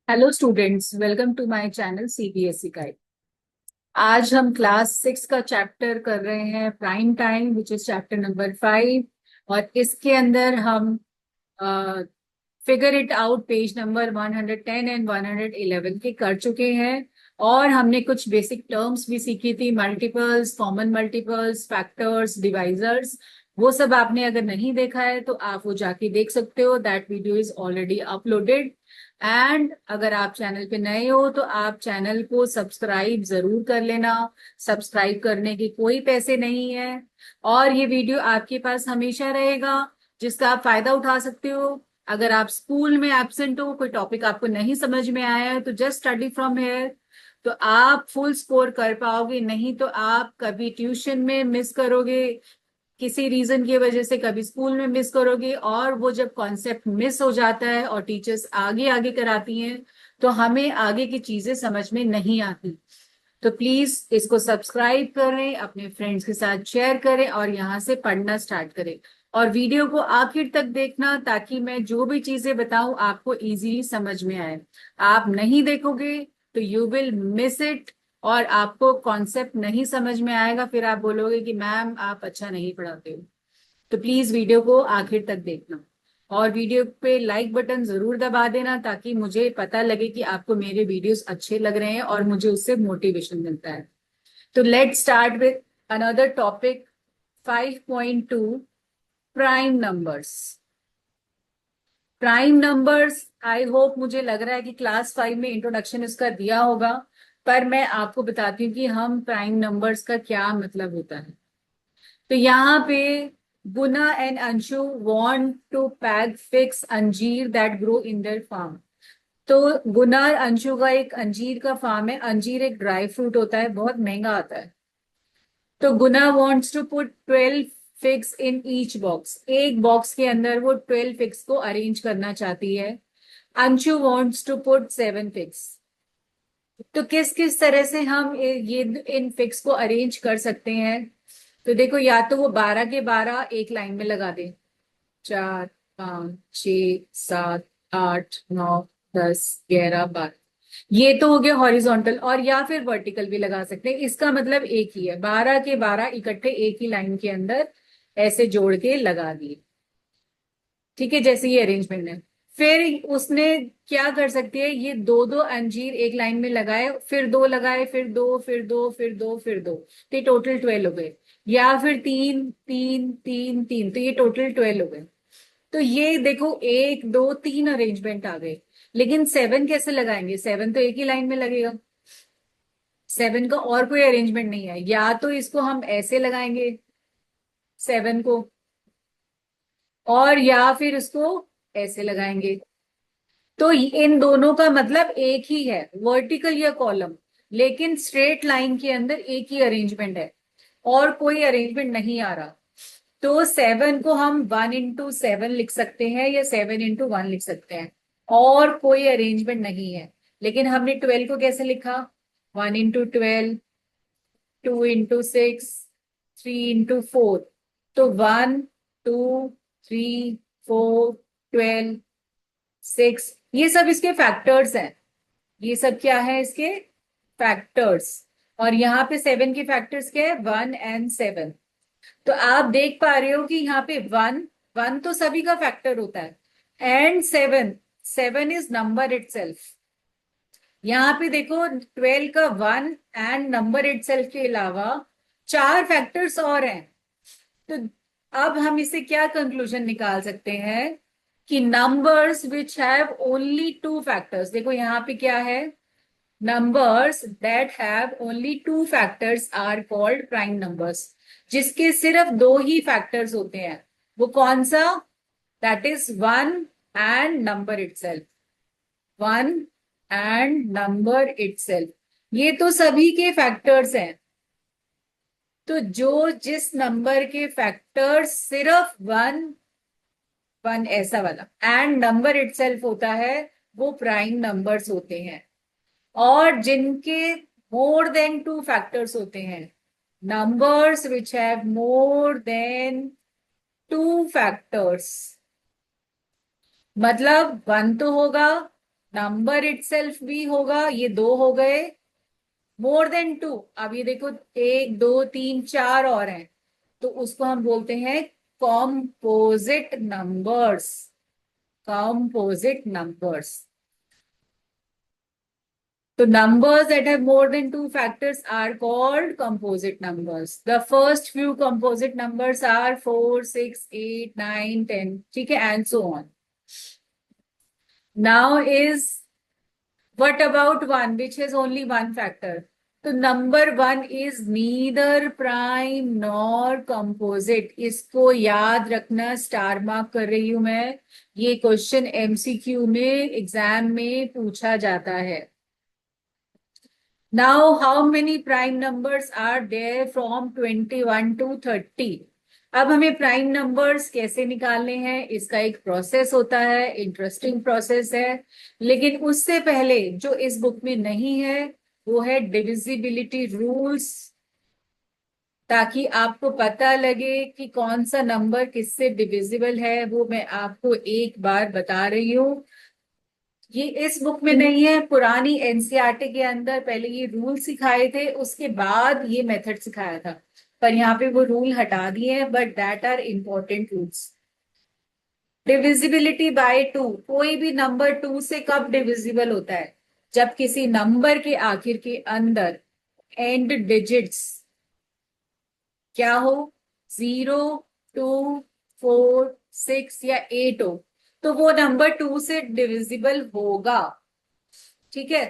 Hello students, welcome to my channel CBSE guide. आज हम class 6 का चैप्टर कर रहे हैं, prime time, which is chapter number 5। और इसके अंदर हम figure it out page number 110 and 111 के कर चुके हैं। और हमने कुछ बेसिक टर्म्स भी सीखी थी, multiples, common multiples, factors, divisors. वो सब आपने अगर नहीं देखा है तो आप वो जाके देख सकते हो। That video is already uploaded. And अगर आप चैनल पे नए हो तो आप चैनल को सब्सक्राइब जरूर कर लेना। सब्सक्राइब करने के कोई पैसे नहीं है और ये वीडियो आपके पास हमेशा रहेगा, जिसका आप फायदा उठा सकते हो। अगर आप स्कूल में एब्सेंट हो, कोई टॉपिक आपको नहीं समझ में आया है, तो जस्ट स्टडी फ्रॉम हेयर। तो आप फुल स्कोर कर पाओगे, नहीं तो आप कभी ट्यूशन में मिस करोगे, किसी रीजन की वजह से कभी स्कूल में मिस करोगे। और वो जब कॉन्सेप्ट मिस हो जाता है और टीचर्स आगे आगे कराती हैं तो हमें आगे की चीजें समझ में नहीं आती। तो प्लीज इसको सब्सक्राइब करें, अपने फ्रेंड्स के साथ शेयर करें और यहाँ से पढ़ना स्टार्ट करें। और वीडियो को आखिर तक देखना ताकि मैं जो भी चीजें बताऊं आपको इजीली समझ में आए। आप नहीं देखोगे तो यू विल मिस इट और आपको कॉन्सेप्ट नहीं समझ में आएगा, फिर आप बोलोगे कि मैम आप अच्छा नहीं पढ़ाते हो। तो प्लीज वीडियो को आखिर तक देखना और वीडियो पे लाइक बटन जरूर दबा देना ताकि मुझे पता लगे कि आपको मेरे वीडियोस अच्छे लग रहे हैं और मुझे उससे मोटिवेशन मिलता है। तो let start with another topic, 5.2, prime numbers. Prime numbers, I hope, मुझे लग रहा है कि क्लास 5 में इंट्रोडक्शन इसका दिया होगा, पर मैं आपको बताती हूँ कि हम प्राइम नंबर्स का क्या मतलब होता है। तो यहाँ पे Guna and Anshu want to pack fix अंजीर that grow in their farm. तो गुना और अंशु का एक अंजीर का फार्म है। अंजीर एक ड्राई फ्रूट होता है, बहुत महंगा आता है। तो Guna wants to put 12 figs in each box. एक बॉक्स के अंदर वो 12 फिग्स को अरेंज करना चाहती है। Anshu wants to put 7 figs. तो किस किस तरह से हम ये इन फिक्स को अरेंज कर सकते हैं? तो देखो, या तो वो 12 के 12 एक लाइन में लगा दे, 4, 5, 6, 7, 8, 9, 10, 11, 12। ये तो हो गया हॉरिजॉन्टल, और या फिर वर्टिकल भी लगा सकते हैं। इसका मतलब एक ही है, 12 के 12 इकट्ठे एक ही लाइन के अंदर ऐसे जोड़ के लगा दिए। ठीक है, जैसे ये अरेंजमेंट है। फिर उसने क्या कर सकती है, ये दो दो अंजीर एक लाइन में लगाए, फिर दो लगाए, फिर दो, फिर दो, फिर दो, फिर दो, तो ये टोटल 12 हो गए। या फिर तीन तीन तीन तीन, तो ये टोटल 12 हो गए। तो ये देखो, एक दो तीन अरेंजमेंट आ गए। लेकिन 7 कैसे लगाएंगे? 7 तो एक ही लाइन में लगेगा। 7 का और कोई अरेंजमेंट नहीं है। या तो इसको हम ऐसे लगाएंगे 7 को, और या फिर उसको ऐसे लगाएंगे। तो इन दोनों का मतलब एक ही है, वर्टिकल या कॉलम, लेकिन स्ट्रेट लाइन के अंदर एक ही अरेंजमेंट है और कोई अरेंजमेंट नहीं आ रहा। तो 7 को हम 1 into 7 लिख सकते हैं या 7 into 1 लिख सकते हैं, और कोई अरेंजमेंट नहीं है। लेकिन हमने 12 को कैसे लिखा? 1 into 12, 2 into 6, 3 into 4। तो 1, 2, 3, 4, 12, 6, ये सब इसके फैक्टर्स हैं। ये सब क्या है? इसके फैक्टर्स। और यहाँ पे 7 के फैक्टर्स क्या है? 1 and 7। तो आप देख पा रहे हो कि यहाँ पे 1, 1 तो सभी का फैक्टर होता है, एंड 7, 7 इज नंबर इटसेल्फ। यहाँ पे देखो, 12 का 1 एंड नंबर इटसेल्फ के अलावा चार फैक्टर्स और हैं। तो अब हम इसे क्या कंक्लूजन निकाल सकते हैं कि numbers which have only two factors, देखो यहाँ पे क्या है, numbers that have only two factors are called prime numbers. जिसके सिर्फ दो ही फैक्टर्स होते हैं, वो कौन सा? That is 1 and number itself. 1 and number itself, ये तो सभी के फैक्टर्स हैं। तो जो जिस नंबर के फैक्टर्स सिर्फ 1 ऐसा वाला एंड नंबर इटसेल्फ होता है, वो प्राइम नंबर्स होते हैं। और जिनके मोर देन टू फैक्टर्स होते हैं, numbers which have more than two factors, मतलब 1 तो होगा, नंबर इटसेल्फ भी होगा, ये दो हो गए, मोर देन टू, अब ये देखो एक दो तीन चार और हैं, तो उसको हम बोलते हैं composite numbers, composite numbers. So numbers that have more than two factors are called composite numbers. The first few composite numbers are 4, 6, 8, 9, 10. ठीक है, and so on. Now is what about one which has only one factor? तो number one is neither prime nor composite, इसको याद रखना, star mark कर रही हूं मैं, ये क्वेश्चन एमसीक्यू में एग्जाम में पूछा जाता है। Now, how many prime numbers are there from 21 to 30? अब हमें प्राइम नंबर्स कैसे निकालने हैं, इसका एक प्रोसेस होता है, इंटरेस्टिंग प्रोसेस है, लेकिन उससे पहले जो इस बुक में नहीं है वो है डिविजिबिलिटी रूल्स, ताकि आपको पता लगे कि कौन सा नंबर किससे डिविजिबल है। वो मैं आपको एक बार बता रही हूँ, ये इस बुक में नहीं है, पुरानी एनसीईआरटी के अंदर पहले ये रूल सिखाए थे, उसके बाद ये मेथड सिखाया था, पर यहाँ पे वो रूल हटा दिए हैं, but that are important rules. Divisibility by two, कोई भी नंबर टू से कब डिविजिबल होता है, जब किसी नंबर के आखिर के अंदर एंड डिजिट्स क्या हो, 0, 2, 4, 6 या 8 हो, तो वो नंबर टू से डिविजिबल होगा। ठीक है,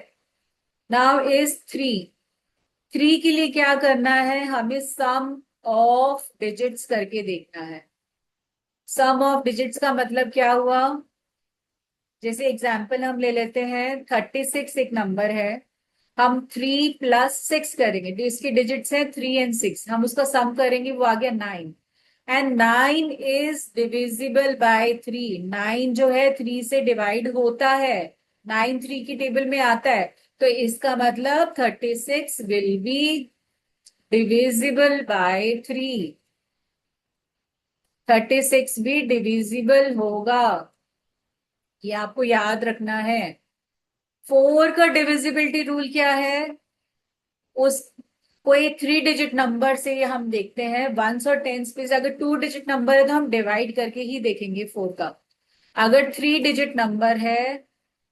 नाउ इज थ्री, थ्री के लिए क्या करना है, हमें सम ऑफ डिजिट्स करके देखना है। सम ऑफ डिजिट्स का मतलब क्या हुआ, जैसे एग्जाम्पल हम ले लेते हैं, 36 एक नंबर है, हम 3 + 6 करेंगे, तो इसकी डिजिट्स है 3 और 6, हम उसका सम करेंगे, वो आ गया 9, एंड 9 इज डिविजिबल बाय 3, 9 जो है 3 से डिवाइड होता है, 9 3 की टेबल में आता है, तो इसका मतलब 36 विल बी डिविजिबल बाय 3, 36 भी डिविजिबल होगा, ये आपको याद रखना है। 4 का डिविजिबिलिटी रूल क्या है, उस कोई 3 डिजिट नंबर से हम देखते हैं, वंस और टेंस पे से अगर 2 डिजिट नंबर है तो हम डिवाइड करके ही देखेंगे 4 का, अगर 3 डिजिट नंबर है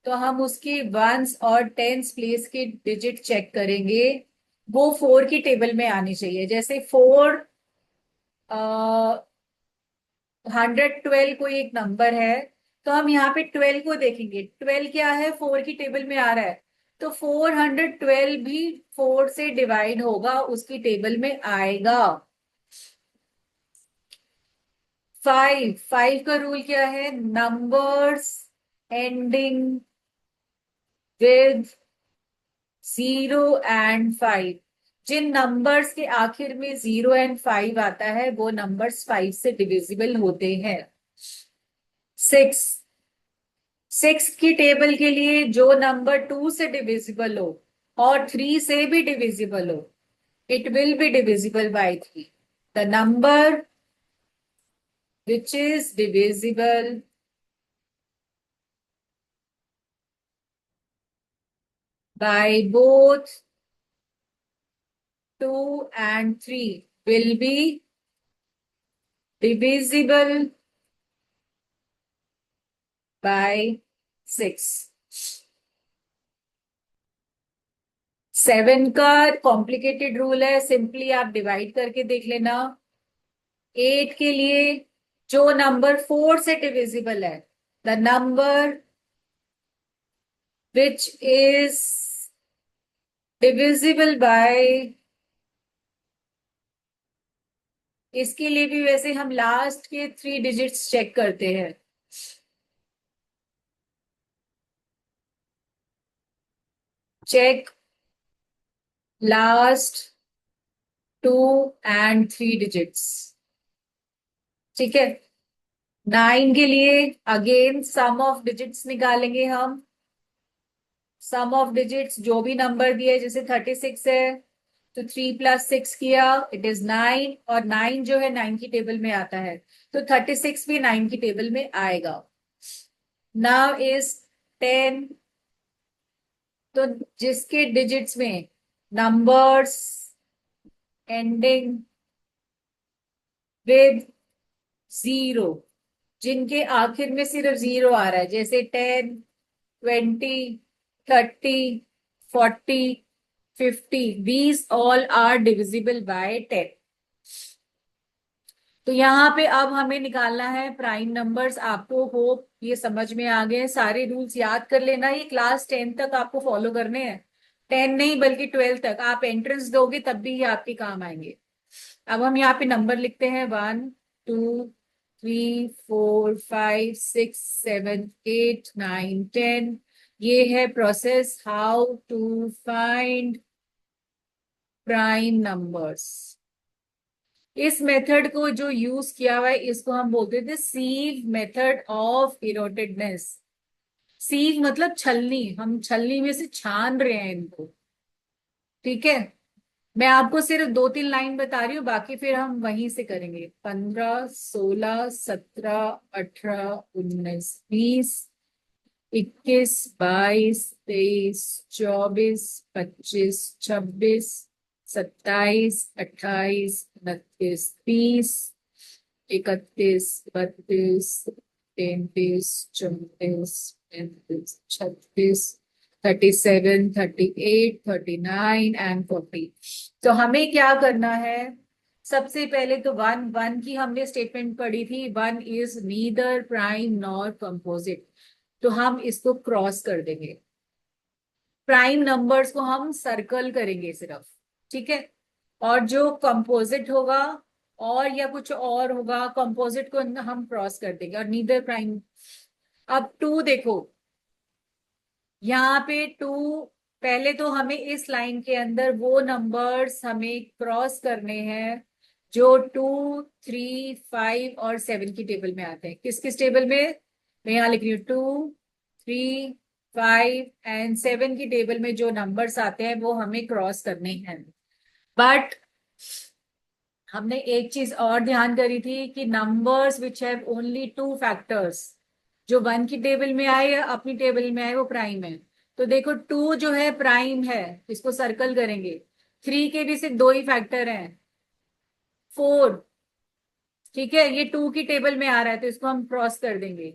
तो हम उसकी वंस और टेंस प्लेस की डिजिट चेक करेंगे, वो 4 की टेबल में आनी चाहिए। जैसे 112 कोई एक नंबर है, तो हम यहाँ पे 12 को देखेंगे, 12 क्या है, 4 की टेबल में आ रहा है, तो 412 भी 4 से डिवाइड होगा, उसकी टेबल में आएगा। 5 का रूल क्या है, नंबर्स एंडिंग विद 0 और 5, जिन नंबर्स के आखिर में 0 और 5 आता है वो नंबर्स 5 से डिविजिबल होते हैं। 6, 6 की टेबल के लिए जो नंबर 2 से डिविजिबल हो और 3 से भी डिविजिबल हो, it will be divisible by 3, the number which is divisible by both 2 and 3 will be divisible by 6। 7 का कॉम्प्लिकेटेड रूल है, सिंपली आप डिवाइड करके देख लेना। 8 के लिए जो नंबर 4 से डिविजिबल है, the number which is divisible by, इसके लिए भी वैसे हम लास्ट के 3 डिजिट्स चेक करते हैं, चेक लास्ट 2 and 3 डिजिट्स। ठीक है, 9 के लिए अगेन सम ऑफ डिजिट्स निकालेंगे हम, सम ऑफ डिजिट्स जो भी नंबर दिए, जैसे 36 है तो 3 + 6 किया, इट इज 9, और 9 जो है 9 की टेबल में आता है, तो 36 भी 9 की टेबल में आएगा। नाउ इज 10, तो जिसके डिजिट्स में नंबर्स एंडिंग विद जीरो, जिनके आखिर में सिर्फ जीरो आ रहा है, जैसे 10, 20, 30, 40, 50, these all are divisible by 10। तो यहाँ पे अब हमें निकालना है प्राइम नंबर्स। आपको होप ये समझ में आ गए, सारे रूल्स याद कर लेना, ये क्लास 10 तक आपको फॉलो करने हैं। 10 नहीं बल्कि 12 तक आप एंट्रेंस दोगे तब भी ये आपके काम आएंगे। अब हम यहाँ पे नंबर लिखते हैं, 1, 2, 3, 4, 5, 6, 7, 8, 9, 10। ये है process how to find prime numbers. इस मेथड को जो यूज किया हुआ है इसको हम बोलते थे सीव मेथड ऑफ इरोटेडनेस। सीव मतलब छलनी, हम छलनी में से छान रहे हैं इनको। ठीक है, मैं आपको सिर्फ 2-3 लाइन बता रही हूँ, बाकी फिर हम वहीं से करेंगे। 15, 16, 17, 18, 19, 20, 21, 22, 23, 24, 25, 26, 27, 28, 29, 30, 31, 32, 33, 34, 35, 36, 37, 38, 39 एंड 40। तो हमें क्या करना है, सबसे पहले तो वन वन की हमने स्टेटमेंट पढ़ी थी, one is neither prime nor composite. तो हम इसको क्रॉस कर देंगे, प्राइम नंबर्स को हम सर्कल करेंगे सिर्फ। ठीक है, और जो कंपोजिट होगा और या कुछ और होगा, कंपोजिट को हम क्रॉस कर देंगे, और नीदर प्राइम। अब टू देखो, यहाँ पे टू, पहले तो हमें इस लाइन के अंदर वो नंबर्स हमें क्रॉस करने हैं जो 2, 3, 5 और 7 की टेबल में आते हैं। किस किस टेबल में, मैं यहाँ लिख रही हूँ 2, 3, 5 एंड 7 की टेबल में जो नंबर्स आते हैं वो हमें क्रॉस करने हैं। बट हमने एक चीज और ध्यान करी थी कि numbers which have only 2 factors, जो 1 की टेबल में आए या अपनी टेबल में आए वो प्राइम है। तो देखो 2 जो है प्राइम है, इसको सर्कल करेंगे। 3 के भी सिर्फ 2 ही फैक्टर हैं। 4, ठीक है, ये 2 की टेबल में आ रहा है तो इसको हम क्रॉस कर देंगे।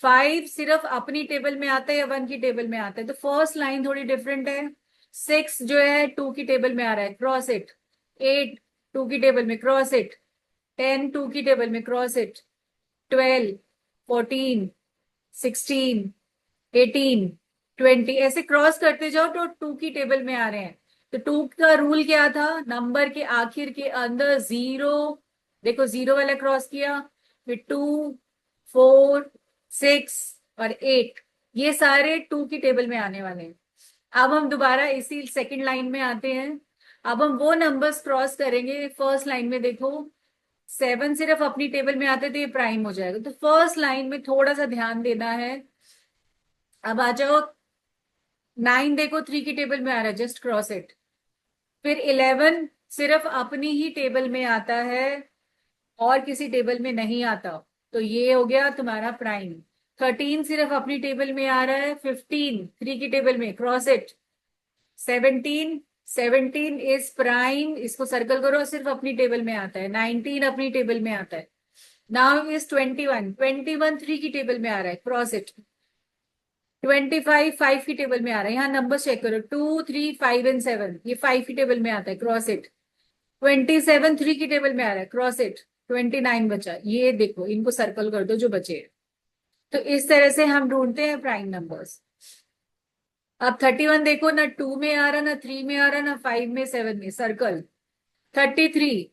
5 सिर्फ अपनी टेबल में आता है या 1 की टेबल में आता है, तो फर्स्ट लाइन थोड़ी डिफरेंट है। 6 जो है 2 की टेबल में आ रहा है, क्रॉस इट। 8 2 की टेबल में, क्रॉस इट। 10 2 की टेबल में, क्रॉस इट। 12, 14, 16, 18, 20, ऐसे क्रॉस करते जाओ तो 2 की टेबल में आ रहे हैं। तो 2 का रूल क्या था, नंबर के आखिर के अंदर जीरो, देखो जीरो वाला क्रॉस किया, फिर 2, 4, 6 और 8, ये सारे 2 की टेबल में आने वाले हैं। अब हम दोबारा इसी सेकंड लाइन में आते हैं। अब हम वो नंबर्स क्रॉस करेंगे। फर्स्ट लाइन में देखो 7 सिर्फ अपनी टेबल में आते तो ये प्राइम हो जाएगा, तो फर्स्ट लाइन में थोड़ा सा ध्यान देना है। अब आ जाओ 9, देखो 3 की टेबल में आ रहा है, जस्ट क्रॉस इट। फिर 11 सिर्फ अपनी ही टेबल में आता है और किसी टेबल में नहीं आता, तो ये हो गया तुम्हारा प्राइम। 13 सिर्फ अपनी टेबल में आ रहा है, 15 3 की टेबल में, क्रॉस इट। 17, 17 इज प्राइम, इसको सर्कल करो, सिर्फ अपनी टेबल में आता है। 19 अपनी टेबल में आता है। नाउ इज 21, 21 3 की टेबल में आ रहा है, क्रॉस इट। 25 5 की टेबल में आ रहा है, यहाँ नंबर चेक करो, 2, 3, 5 एंड 7, ये 5 की टेबल में आता है, क्रॉस इट। 27 3 की टेबल में आ रहा है, क्रॉस इट। 29 बचा, ये देखो इनको सर्कल कर दो जो बचे हैं। तो इस तरह से हम ढूंढते हैं प्राइम नंबर्स। अब 31 देखो, ना 2 में आ रहा, ना 3 में आ रहा, ना 5 में, 7 में, सर्कल। 33,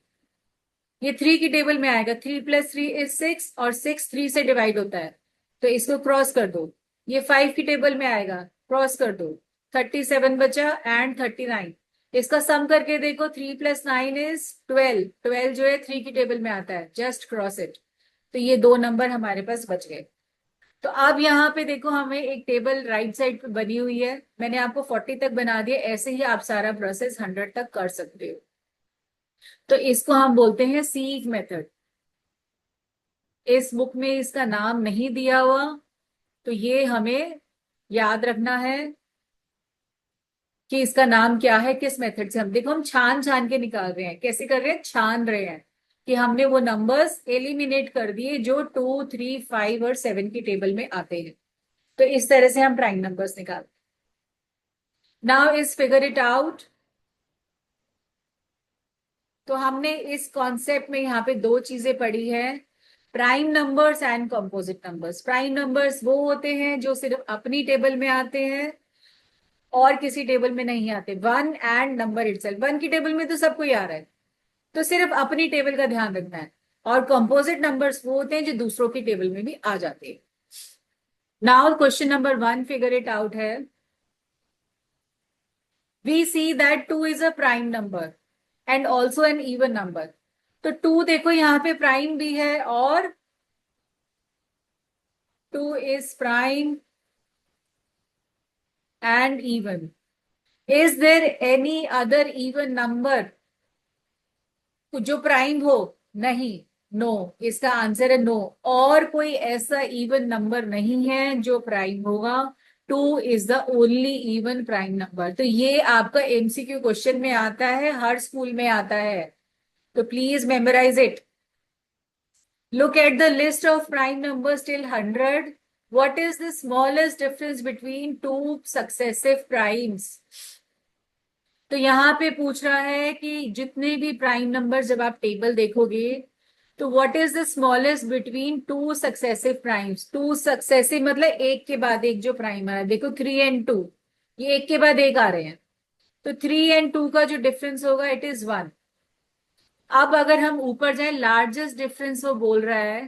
ये 3 की टेबल में आएगा, 3 + 3 इज 6 और 6 3 से डिवाइड होता है, तो इसको क्रॉस कर दो। ये 5 की टेबल में आएगा, क्रॉस कर दो। 37 बचा एंड 39, इसका सम करके देखो, 3 + 9 इज 12, 12 जो है 3 की टेबल में आता है, जस्ट क्रॉस इट। तो ये दो नंबर हमारे पास बच गए। तो अब यहाँ पे देखो हमें एक टेबल राइट साइड पे बनी हुई है, मैंने आपको 40 तक बना दिया, ऐसे ही आप सारा प्रोसेस 100 तक कर सकते हो। तो इसको हम बोलते हैं सीव मेथड। इस बुक में इसका नाम नहीं दिया हुआ, तो ये हमें याद रखना है। कि इसका नाम क्या है, किस मेथड से हम, देखो हम छान छान के निकाल रहे हैं। कैसे कर रहे हैं, छान रहे हैं कि हमने वो नंबर्स एलिमिनेट कर दिए जो 2, 3, 5 और 7 की टेबल में आते हैं। तो इस तरह से हम प्राइम नंबर्स निकालते हैं। Now is figure it out. तो हमने इस कॉन्सेप्ट में यहाँ पे दो चीजें पढ़ी है, prime numbers and composite numbers. Prime numbers वो होते हैं जो सिर्फ अपनी टेबल में आते हैं और किसी टेबल में नहीं आते। One and number itself, one की टेबल में तो सबको ही आ रहा है, तो सिर्फ अपनी टेबल का ध्यान रखना है। और कंपोजिट नंबर्स वो होते हैं जो दूसरों की टेबल में भी आ जाते हैं। Now question number 1 figure it out है। We see that 2 is a prime number and also an even number. तो 2 देखो यहाँ पे प्राइम भी है और 2 is prime and even. Is there any other even number जो प्राइम हो? नहीं, नो। इसका आंसर है नो। और कोई ऐसा इवन नंबर नहीं है जो प्राइम होगा। 2 is the only even prime number. तो ये आपका एमसीक्यू क्वेश्चन में आता है, हर स्कूल में आता है, तो please memorise it. Look at the list of prime numbers till 100. What is the smallest difference between two successive primes? तो यहाँ पे पूछ रहा है कि जितने भी प्राइम नंबर जब आप टेबल देखोगे तो what is the smallest between two successive primes. Two successive मतलब एक के बाद एक जो प्राइम आ रहा है, देखो 3 और 2, ये एक के बाद एक आ रहे हैं, तो 3 और 2 का जो डिफरेंस होगा इट इज 1। अब अगर हम ऊपर जाए, लार्जेस्ट डिफरेंस वो बोल रहा है,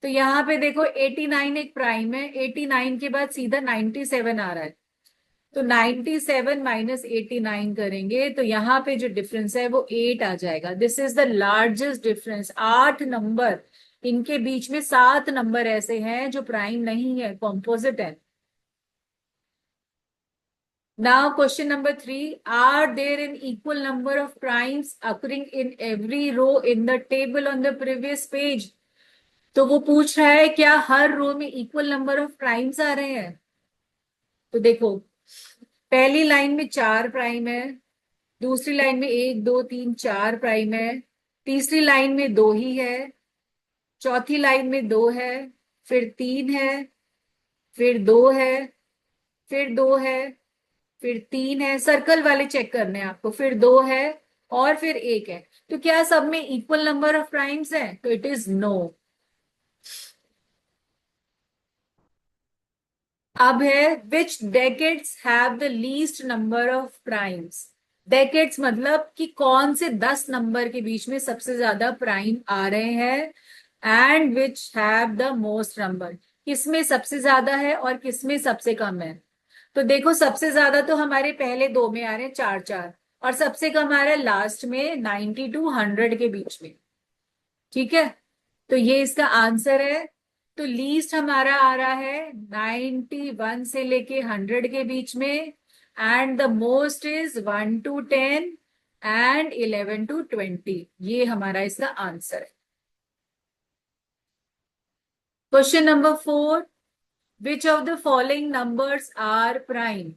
तो यहाँ पे देखो 89 एक प्राइम है, 89 के बाद सीधा 97 आ रहा है, तो 97 माइनस 89 करेंगे तो यहाँ पे जो डिफरेंस है वो 8 आ जाएगा। This is the largest difference. 8 number, इनके बीच में 7 नंबर ऐसे हैं जो प्राइम नहीं है, कॉम्पोजिट है। Now question number 3, are there an equal number of primes occurring in every row in the table on the previous page? तो वो पूछ रहा है क्या हर रो में इक्वल नंबर ऑफ प्राइम्स आ रहे हैं। तो देखो पहली लाइन में 4 प्राइम है, दूसरी लाइन में 1, 2, 3, 4 प्राइम है, तीसरी लाइन में 2 ही है, चौथी लाइन में 2 है, फिर 3 है, फिर 2 है, फिर 2 है, फिर 3 है, सर्कल वाले चेक करने हैं आपको, फिर 2 है और फिर 1 है। तो क्या सब में इक्वल नंबर ऑफ प्राइम्स है? तो इट इज नो। अब है which decades have the least number of primes. Decades मतलब कि कौन से 10 नंबर के बीच में सबसे ज्यादा प्राइम आ रहे हैं। And which have the most number, किसमें सबसे ज्यादा है और किसमें सबसे कम है। तो देखो सबसे ज्यादा तो हमारे पहले दो में आ रहे हैं 4 4, और सबसे कम आ रहा है लास्ट में 90 to 100 के बीच में। ठीक है, तो ये इसका आंसर है। तो लीस्ट हमारा आ रहा है 91 से लेके 100 के बीच में, and the most is 1 to 10 and 11 to 20। ये हमारा इसका आंसर है। Question number 4, which of the following numbers are prime.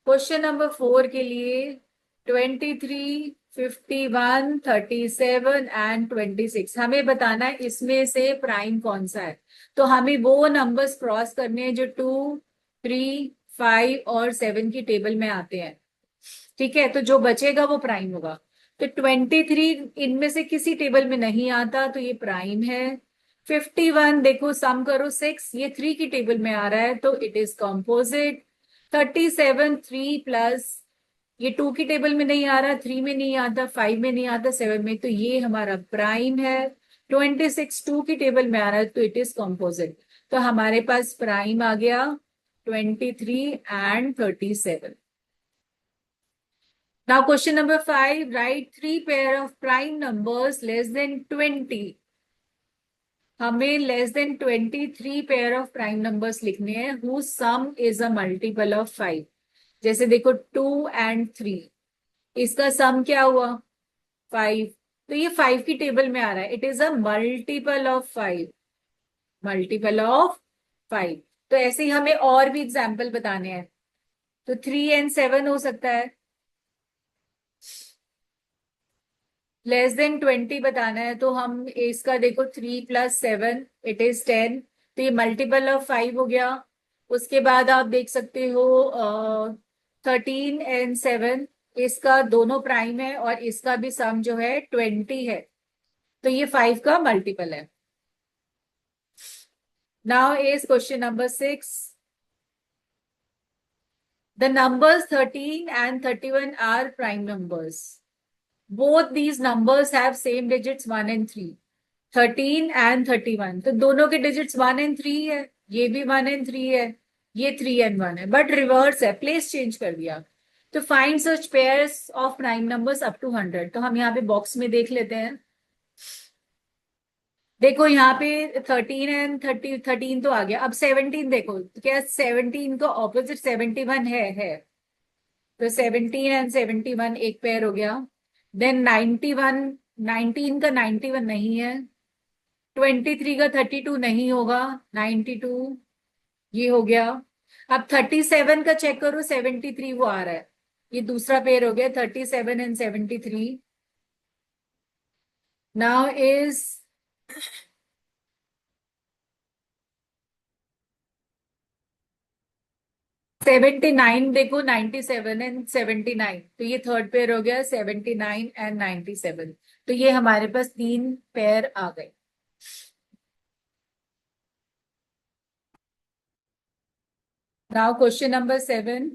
Question number 4 के लिए 23, 51, 37 एंड 26 हमें बताना है इसमें से प्राइम कौन सा है। तो हमें वो नंबर्स क्रॉस करने हैं जो 2, 3, 5 और 7 की टेबल में आते हैं। ठीक है, तो जो बचेगा वो प्राइम होगा। तो 23 इनमें से किसी टेबल में नहीं आता, तो ये प्राइम है। 51 देखो सम करो 6, ये 3 की टेबल में आ रहा है तो इट इज कॉम्पोजिट। 37 3 प्लस, ये 2 की टेबल में नहीं आ रहा, 3 में नहीं आता, 5 में नहीं आता, 7 में, तो ये हमारा प्राइम है। 26 2 की टेबल में आ रहा है तो इट इज कॉम्पोजिट। तो हमारे पास प्राइम आ गया 23 and 37। Now question number 5, write 3 pair of prime numbers less than 20। हमें less than 23 pair of prime numbers लिखने हैं whose sum is a multiple of 5। जैसे देखो 2 and 3, इसका सम क्या हुआ 5, तो ये 5 की टेबल में आ रहा है, it is a multiple of 5, multiple of 5। तो ऐसे ही हमें और भी एग्जाम्पल बताने हैं। तो 3 and 7 हो सकता है। लेस देन 20 बताना है तो हम इसका देखो 3 + 7 इट इज 10, तो ये मल्टीपल ऑफ 5 हो गया। उसके बाद आप देख सकते हो 13 and 7, इसका दोनों प्राइम है और इसका भी सम जो है 20 है, तो ये 5 का मल्टीपल है। Now is question number 6। The numbers 13 and 31 are prime numbers. Both these numbers have same digits 1 and 3। 13 and 31, तो दोनों के डिजिट्स 1 and 3 है, ये भी 1 and 3 है, ये 3 and 1 है, बट रिवर्स है, प्लेस चेंज कर दिया। तो find such pairs of prime numbers up to 100, तो हम यहाँ पे बॉक्स में देख लेते हैं। देखो यहाँ पे 13 तो आ गया, अब 17 देखो, तो क्या 17 का ऑपोजिट 71 है। तो 17 and 71 एक पेयर हो गया। देन 91, 19 का 91 नहीं है। 23 का 32 नहीं होगा, 92 ये हो गया। अब 37 का चेक करो, 73 वो आ रहा है, ये दूसरा पेयर हो गया 37 and 73। नाउ इज 79, देखो 97 and 79, तो ये थर्ड पेयर हो गया 79 and 97, तो ये हमारे पास 3 पेयर आ गए। Now question number 7,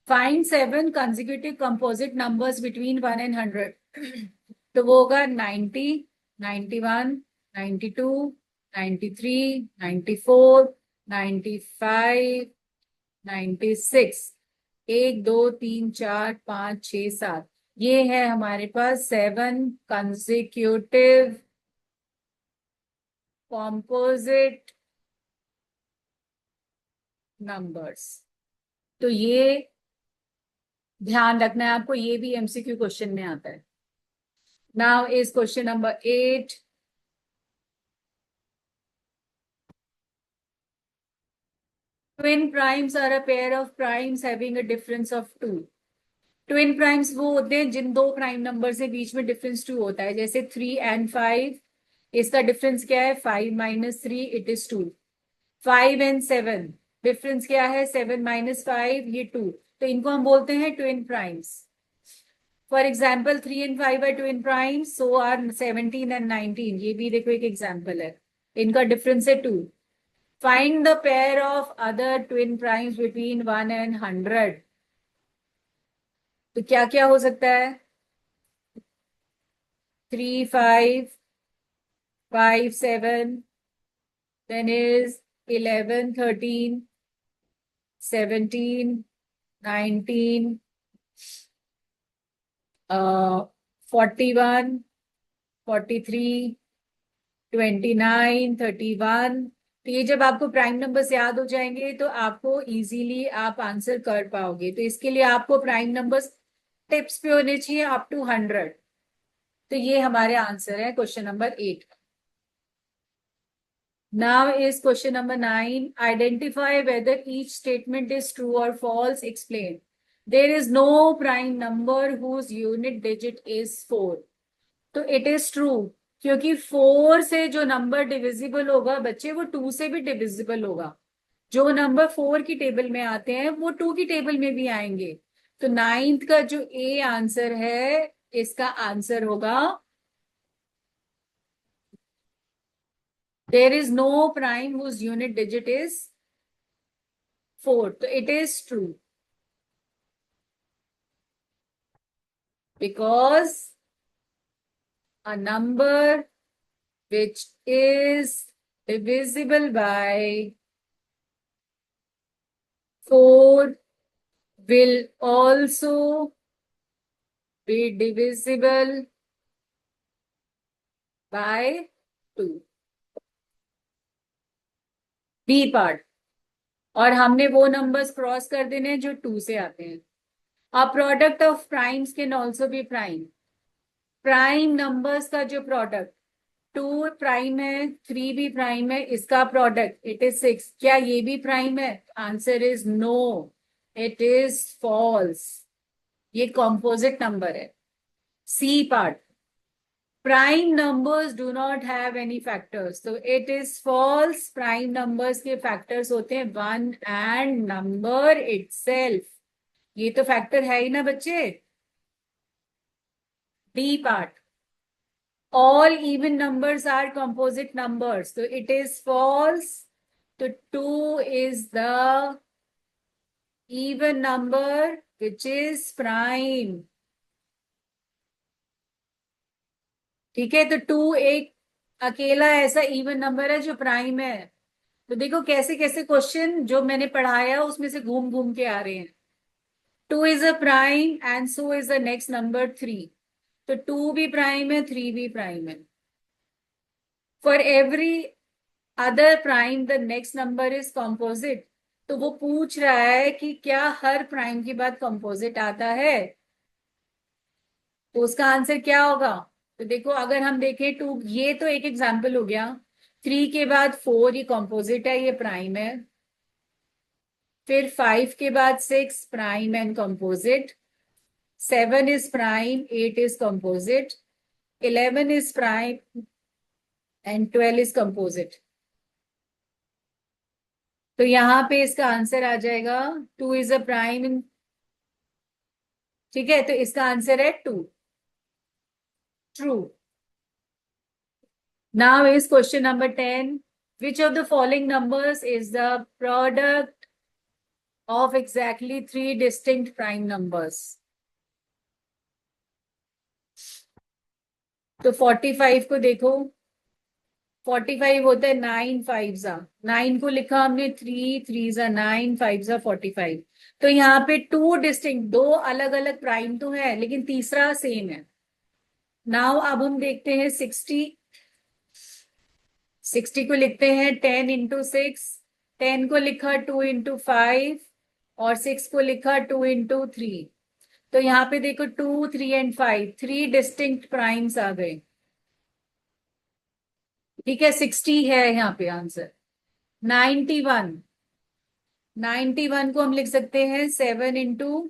find 7 consecutive composite numbers between 1 and 100। तो वो होगा 90, 91, 92, 93, 94, 95, 96। 1 2 3 4 5 6 7, ये है हमारे पास 7 कंसेक्यूटिव कॉम्पोजिट नंबर्स। तो ये ध्यान रखना है आपको, ये भी एमसीक्यू क्वेश्चन में आता है। Now is question number 8। Twin primes are a pair of primes having a difference of 2। Twin primes वो होते हैं जिन दो प्राइम नंबर से बीच में डिफरेंस 2 होता है, जैसे 3 and 5, इसका डिफरेंस क्या है 5 - 3 इट इज 2। 5 and 7 डिफरेंस क्या है 7 - 5 ये 2, तो इनको हम बोलते हैं twin primes. For example 3 and 5 are twin primes, so are 17 and 19, ये भी देखो एक एग्जाम्पल है, इनका डिफरेंस है 2। Find the pair of other twin primes between 1 and 100। तो क्या क्या हो सकता है 3 5 5 7, then is 11 13 17 19 41 43 29 31। तो ये जब आपको प्राइम नंबर्स याद हो जाएंगे तो आपको इजीली आप आंसर कर पाओगे। तो इसके लिए आपको प्राइम नंबर्स टिप्स पे होने चाहिए अप टू 100। तो ये हमारे आंसर है question number 8। Now is question number 9. Identify whether each statement is true or false. Explain. There is no prime number whose unit digit is 4. तो it is true, क्योंकि 4 से जो नंबर डिविजिबल होगा बच्चे वो 2 से भी डिविजिबल होगा। जो नंबर 4 की टेबल में आते हैं वो 2 की टेबल में भी आएंगे। तो 9th का जो ए आंसर है इसका आंसर होगा there is no prime whose unit digit is 4. So it is true because a number which is divisible by 4 will also be divisible by 2. B part. और हमने वो नंबर्स क्रॉस कर देने जो 2 से आते हैं। A product of primes can also be prime. Prime numbers का जो प्रोडक्ट 2 प्राइम है 3 भी प्राइम है, इसका प्रोडक्ट इट इज 6, क्या ये भी प्राइम है? Answer is no, it is false. ये कॉम्पोजिट नंबर है। C part, prime numbers do not have any factors, तो it is false. Prime numbers के फैक्टर्स होते हैं वन एंड नंबर इटसेल्फ। ये तो फैक्टर है ही ना बच्चे। D part, all even numbers are composite numbers, तो इट इज फॉल्स। तो two is the even number which is prime। ठीक है, तो टू एक अकेला ऐसा इवन नंबर है जो प्राइम है। तो देखो कैसे कैसे क्वेश्चन जो मैंने पढ़ाया उसमें से घूम घूम के आ रहे हैं। Two is a prime and so is the next number three. तो टू भी प्राइम है, थ्री भी प्राइम है। For every other prime the next number is composite. तो वो पूछ रहा है कि क्या हर प्राइम के बाद कॉम्पोजिट आता है, तो उसका आंसर क्या होगा। तो देखो अगर हम देखें टू, ये तो एक एग्जांपल हो गया। थ्री के बाद फोर, ये कॉम्पोजिट है, ये प्राइम है। फिर फाइव के बाद six, prime and composite. Seven is prime, eight is composite, eleven is prime and twelve is composite. तो यहां पे इसका आंसर आ जाएगा टू इज अ प्राइम। ठीक है, तो इसका आंसर है two, true. Now is question number 10, which of the following numbers is the product of exactly three distinct prime numbers। तो 45 को देखो, 45 होता है नाइन फाइव जा, नाइन को लिखा हमने थ्री, थ्री जा नाइन, फाइव जा 45। तो यहाँ पे टू डिस्टिंक्ट, दो अलग अलग प्राइम तो है लेकिन तीसरा सेम है। नाउ अब हम देखते हैं 60। 60 को लिखते हैं 10 इंटू 6, 10 को लिखा 2 इंटू 5 और 6 को लिखा 2 इंटू 3। तो यहाँ पे देखो two, three and five, three distinct primes आ गए। ठीक है, 60 है यहाँ पे आंसर। 91, 91 को हम लिख सकते हैं 7 इंटू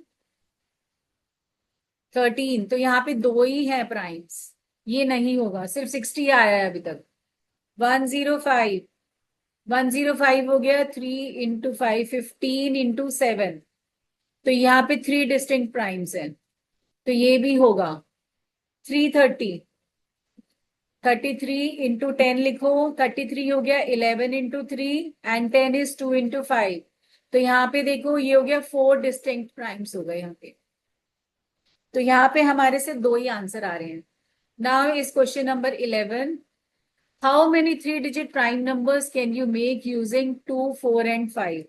13। तो यहाँ पे दो ही है प्राइम्स, ये नहीं होगा, सिर्फ 60 आया है अभी तक। 105, 105 हो गया 3 इंटू 5, 15 इंटू 7। तो यहाँ पे थ्री डिस्टिंक्ट प्राइम्स हैं, तो ये भी होगा। 330, 33 इंटू 10 लिखो, 33 हो गया 11 इंटू 3 एंड 10 इज 2 इंटू 5। तो यहाँ पे देखो ये हो गया फोर डिस्टिंक्ट प्राइम्स हो गए यहाँ पे। तो यहाँ पे हमारे से दो ही आंसर आ रहे हैं। Now is question number 11, how many three digit prime numbers can you make using 2, 4 and 5।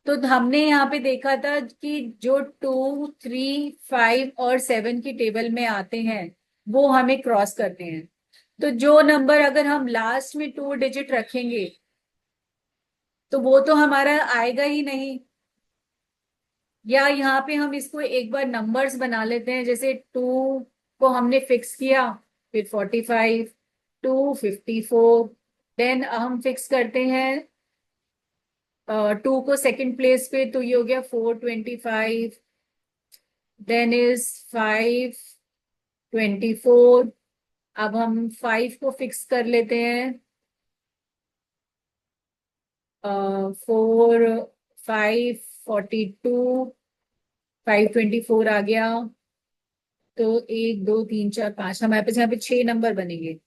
तो हमने यहाँ पे देखा था कि जो 2, 3, 5 और 7 की टेबल में आते हैं वो हमें क्रॉस करते हैं। तो जो नंबर अगर हम लास्ट में टू डिजिट रखेंगे तो वो तो हमारा आएगा ही नहीं। या यहाँ पे हम इसको एक बार नंबर्स बना लेते हैं, जैसे टू को हमने फिक्स किया, फिर 45, 254, देन हम फिक्स करते हैं टू को सेकंड प्लेस पे, तो ये हो गया 425, देन इज 524। अब हम 5 को फिक्स कर लेते हैं, 542, 524 आ गया। तो एक, दो, तीन, चार, पांच, हमारे पास यहाँ पे छह नंबर बनेंगे।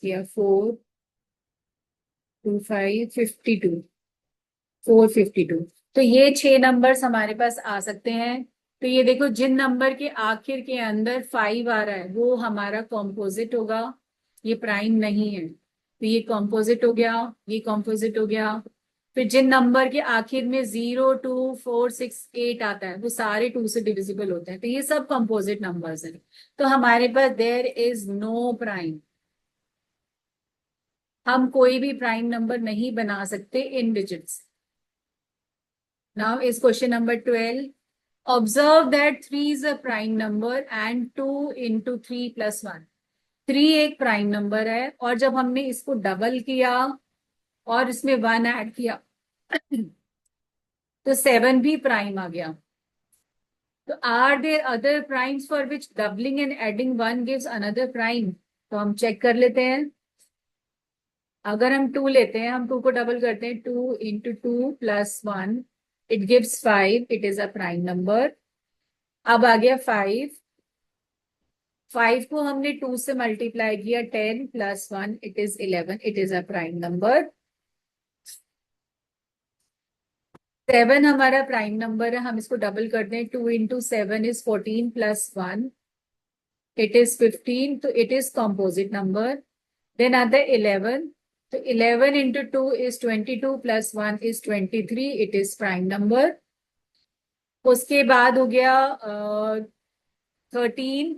किया 425, 52, 452। तो ये छह नंबर्स हमारे पास आ सकते हैं। तो ये देखो जिन नंबर के आखिर के अंदर 5 आ रहा है वो हमारा कॉम्पोजिट होगा, ये प्राइम नहीं है। तो ये कॉम्पोजिट हो गया, ये कॉम्पोजिट हो गया। फिर जिन नंबर के आखिर में 0, 2, 4, 6, 8 आता है वो सारे टू से डिविजिबल होते हैं, तो ये सब कॉम्पोजिट नंबर्स हैं। तो हमारे पास देयर इज नो प्राइम, हम कोई भी प्राइम नंबर नहीं बना सकते इन digits. Now is question number 12. Observe that 3 is a prime number and 2 into 3 plus 1. 3 एक प्राइम नंबर है और जब हमने इसको डबल किया और इसमें 1 ऐड किया तो 7 भी प्राइम आ गया. तो are there other primes for which doubling and adding 1 gives another prime. तो हम चेक कर लेते हैं. अगर हम 2 लेते हैं, हम 2 को डबल करते हैं, 2 into 2 plus 1 it gives 5. It is a prime number. अब आ गया 5. 5 को हमने 2 से मल्टीप्लाई किया, 10 plus 1 it is 11. It is a prime number. 7 हमारा प्राइम नंबर है. हम इसको डबल करते हैं, 2 into 7 is 14 plus 1 it is 15. तो it is composite number. Then आता है 11. तो 11 into 2 is 22 plus 1 is 23. It is prime number. उसके बाद हो गया 13.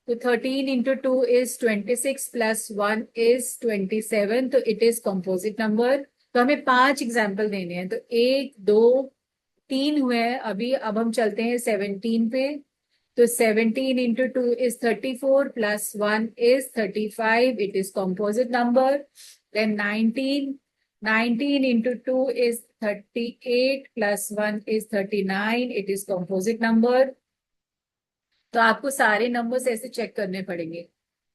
तो 13 इंटू 2 इज 26 प्लस 1 इज 27. तो इट इज कॉम्पोजिट नंबर. तो हमें 5 एग्जाम्पल देने हैं. तो 1 2 3 हुए हैं अभी. अब हम चलते हैं 17 पे. तो 17 into 2 is 34 plus 1 is 35. It is composite number. Then 19 into 2 is 38 plus 1 is 39. It is composite number. तो आपको सारे नंबर्स ऐसे चेक करने पड़ेंगे.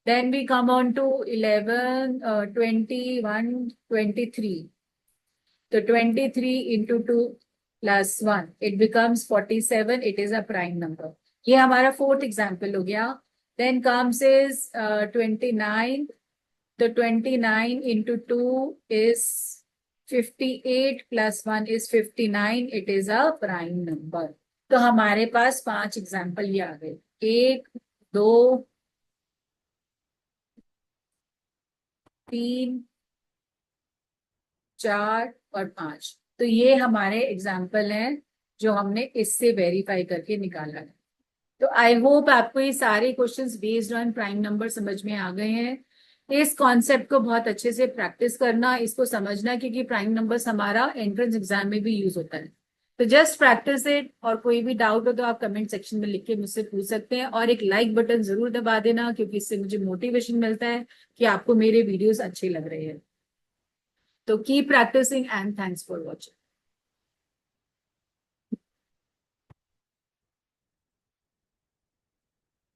Then we come on to 11, 21, 23. तो 23 into 2 plus 1 it becomes 47. It is a prime number. ये हमारा fourth example हो गया. Then comes is 29. तो 29 into 2 is 58 plus 1 is 59. It is a prime number. तो हमारे पास 5 एग्जाम्पल ये आ गए. 1 2 3 4 और 5. तो ये हमारे एग्जाम्पल हैं जो हमने इससे वेरीफाई करके निकाला है. तो आई होप आपको ये सारे questions based on prime number समझ में आ गए हैं. इस कॉन्सेप्ट को बहुत अच्छे से प्रैक्टिस करना, इसको समझना, क्योंकि प्राइम नंबर्स हमारा एंट्रेंस एग्जाम में भी यूज होता है. तो जस्ट प्रैक्टिस इट. और कोई भी डाउट हो तो आप कमेंट सेक्शन में लिख के मुझसे पूछ सकते हैं. और एक लाइक बटन जरूर दबा देना, क्योंकि इससे मुझे मोटिवेशन मिलता है कि आपको मेरे वीडियोस अच्छे लग रहे हैं. तो keep practicing and thanks for watching.